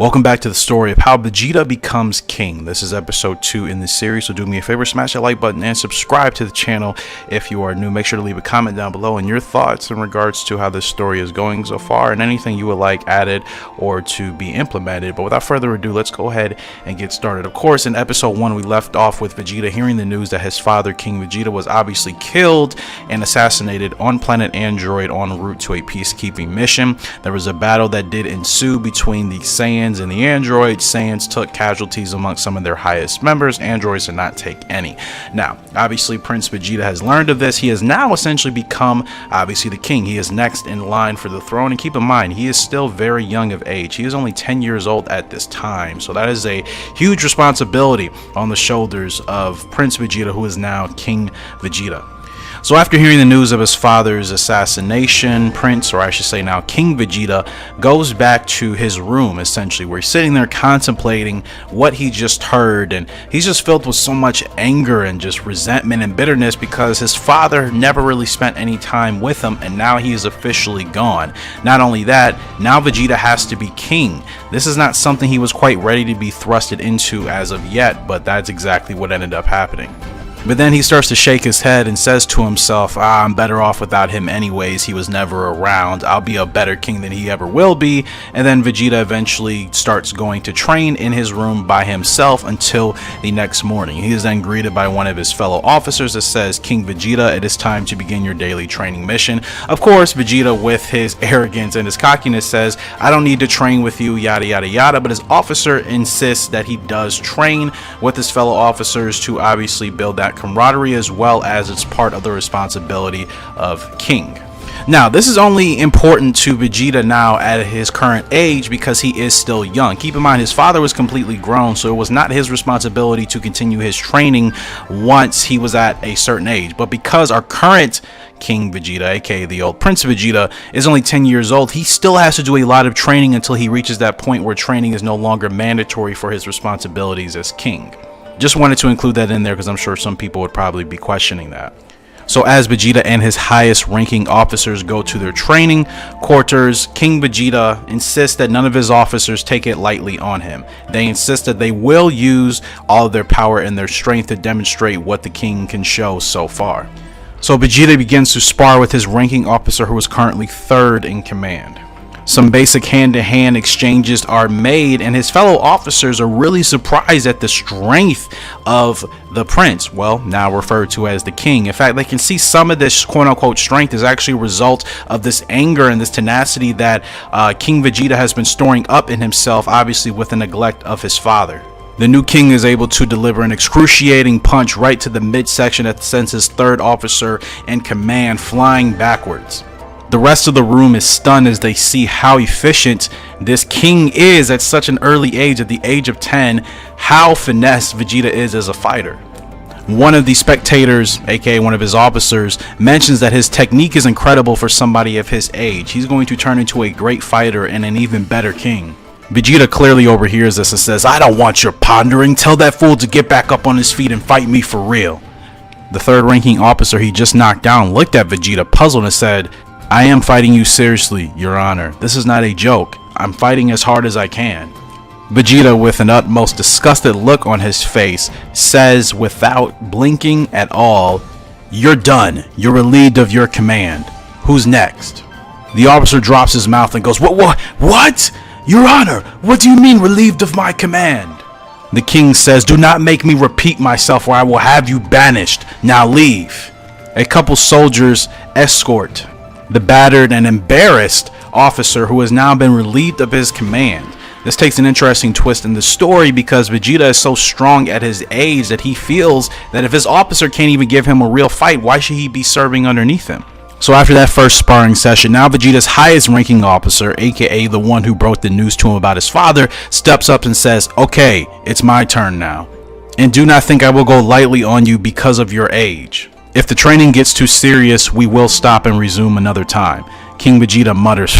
Welcome back to the story of how Vegeta becomes king. This is episode 2 in this series, so do me a favor, smash that like button and subscribe to the channel if you are new. Make sure to leave a comment down below and your thoughts in regards to how this story is going so far and anything you would like added or to be implemented. But without further ado, let's go ahead and get started. Of course, in episode 1, we left off with Vegeta hearing the news that his father, King Vegeta, was obviously killed and assassinated on planet Android en route to a peacekeeping mission. There was a battle that did ensue between the Saiyans and the androids. Saiyans took casualties amongst some of their highest members. Androids did not take any. Now, obviously, Prince Vegeta has learned of this. He has now essentially become, obviously, the king. He is next in line for the throne. And keep in mind, he is still very young of age. He is only 10 years old at this time. So that is a huge responsibility on the shoulders of Prince Vegeta, who is now King Vegeta. So after hearing the news of his father's assassination, Prince, or I should say now King Vegeta, goes back to his room, essentially, where he's sitting there contemplating what he just heard, and he's just filled with so much anger and just resentment and bitterness because his father never really spent any time with him, and now he is officially gone. Not only that, now Vegeta has to be king. This is not something he was quite ready to be thrusted into as of yet, but that's exactly what ended up happening. But then he starts to shake his head and says to himself, I'm better off without him anyways. He was never around. I'll be a better king than he ever will be. And then Vegeta eventually starts going to train in his room by himself until the next morning. He is then greeted by one of his fellow officers that says, King Vegeta, it is time to begin your daily training mission. Of course, Vegeta, with his arrogance and his cockiness, says, I don't need to train with you, yada yada yada. But his officer insists that he does train with his fellow officers to obviously build that camaraderie, as well as it's part of the responsibility of king. Now, this is only important to Vegeta now at his current age because he is still young. Keep in mind, his father was completely grown, so it was not his responsibility to continue his training once he was at a certain age. But because our current King Vegeta, aka the old Prince Vegeta, is only 10 years old, he still has to do a lot of training until he reaches that point where training is no longer mandatory for his responsibilities as king. Just wanted to include that in there because I'm sure some people would probably be questioning that. So as Vegeta and his highest ranking officers go to their training quarters, King Vegeta insists that none of his officers take it lightly on him. They insist that they will use all of their power and their strength to demonstrate what the king can show so far. So Vegeta begins to spar with his ranking officer, who is currently 3rd in command. Some basic hand-to-hand exchanges are made, and his fellow officers are really surprised at the strength of the prince, well, now referred to as the king. In fact, they can see some of this quote-unquote strength is actually a result of this anger and this tenacity that King Vegeta has been storing up in himself, obviously with the neglect of his father. The new king is able to deliver an excruciating punch right to the midsection that sends his 3rd officer in command flying backwards. The rest of the room is stunned as they see how efficient this king is at such an early age, at the age of 10, how finesse Vegeta is as a fighter. One of the spectators, aka one of his officers, mentions that his technique is incredible for somebody of his age. He's going to turn into a great fighter and an even better king. Vegeta clearly overhears this and says, I don't want your pondering. Tell that fool to get back up on his feet and fight me for real. The 3rd ranking officer he just knocked down looked at Vegeta puzzled and said, I am fighting you seriously, Your Honor. This is not a joke. I'm fighting as hard as I can. Vegeta, with an utmost disgusted look on his face, says without blinking at all, You're done. You're relieved of your command. Who's next? The officer drops his mouth and goes, What? Your Honor, what do you mean relieved of my command? The king says, Do not make me repeat myself or I will have you banished. Now leave. A couple soldiers escort the battered and embarrassed officer who has now been relieved of his command. This takes an interesting twist in the story because Vegeta is so strong at his age that he feels that if his officer can't even give him a real fight, why should he be serving underneath him? So after that first sparring session, now Vegeta's highest ranking officer, aka the one who broke the news to him about his father, steps up and says, Okay, it's my turn now. And do not think I will go lightly on you because of your age. If the training gets too serious, we will stop and resume another time. King Vegeta mutters,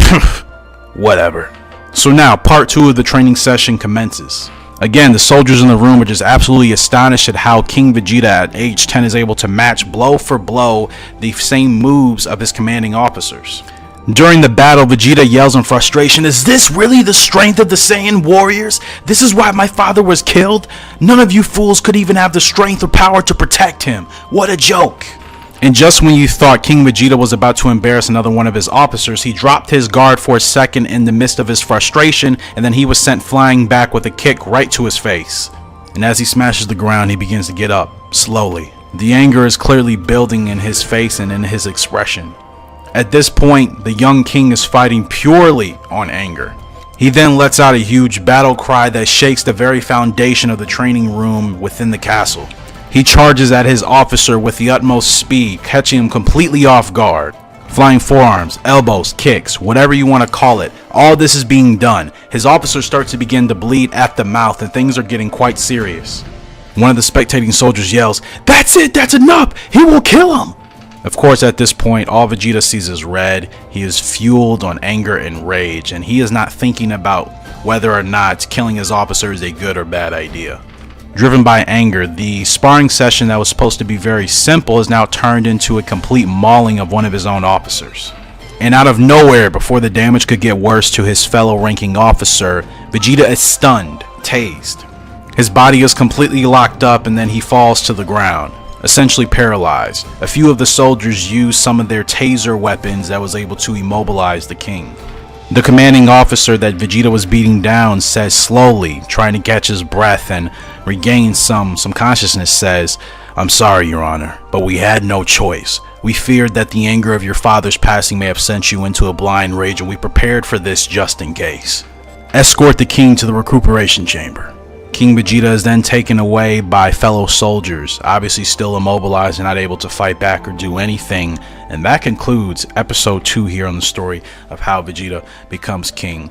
Whatever. So now, part 2 of the training session commences. Again, the soldiers in the room are just absolutely astonished at how King Vegeta at age 10 is able to match blow for blow the same moves of his commanding officers. During the battle, Vegeta yells in frustration, "Is this really the strength of the Saiyan warriors? This is why my father was killed? None of you fools could even have the strength or power to protect him. What a joke." And just when you thought King Vegeta was about to embarrass another one of his officers, he dropped his guard for a second in the midst of his frustration, and then he was sent flying back with a kick right to his face. And as he smashes the ground, he begins to get up, slowly. The anger is clearly building in his face and in his expression. At this point, the young king is fighting purely on anger. He then lets out a huge battle cry that shakes the very foundation of the training room within the castle. He charges at his officer with the utmost speed, catching him completely off guard. Flying forearms, elbows, kicks, whatever you want to call it, all this is being done. His officer starts to begin to bleed at the mouth and things are getting quite serious. One of the spectating soldiers yells, "That's it, that's enough, he will kill him!" Of course, at this point, all Vegeta sees is red. He is fueled on anger and rage, and he is not thinking about whether or not killing his officer is a good or bad idea. Driven by anger, the sparring session that was supposed to be very simple is now turned into a complete mauling of one of his own officers. And out of nowhere, before the damage could get worse to his fellow ranking officer, Vegeta is stunned, tased. His body is completely locked up and then he falls to the ground, essentially paralyzed. A few of the soldiers used some of their taser weapons that was able to immobilize the king. The commanding officer that Vegeta was beating down says slowly, trying to catch his breath and regain some consciousness, says, "I'm sorry, Your Honor, but we had no choice. We feared that the anger of your father's passing may have sent you into a blind rage, and we prepared for this just in case. Escort the king to the recuperation chamber." King Vegeta is then taken away by fellow soldiers, obviously still immobilized and not able to fight back or do anything. And that concludes episode 2 here on the story of how Vegeta becomes king.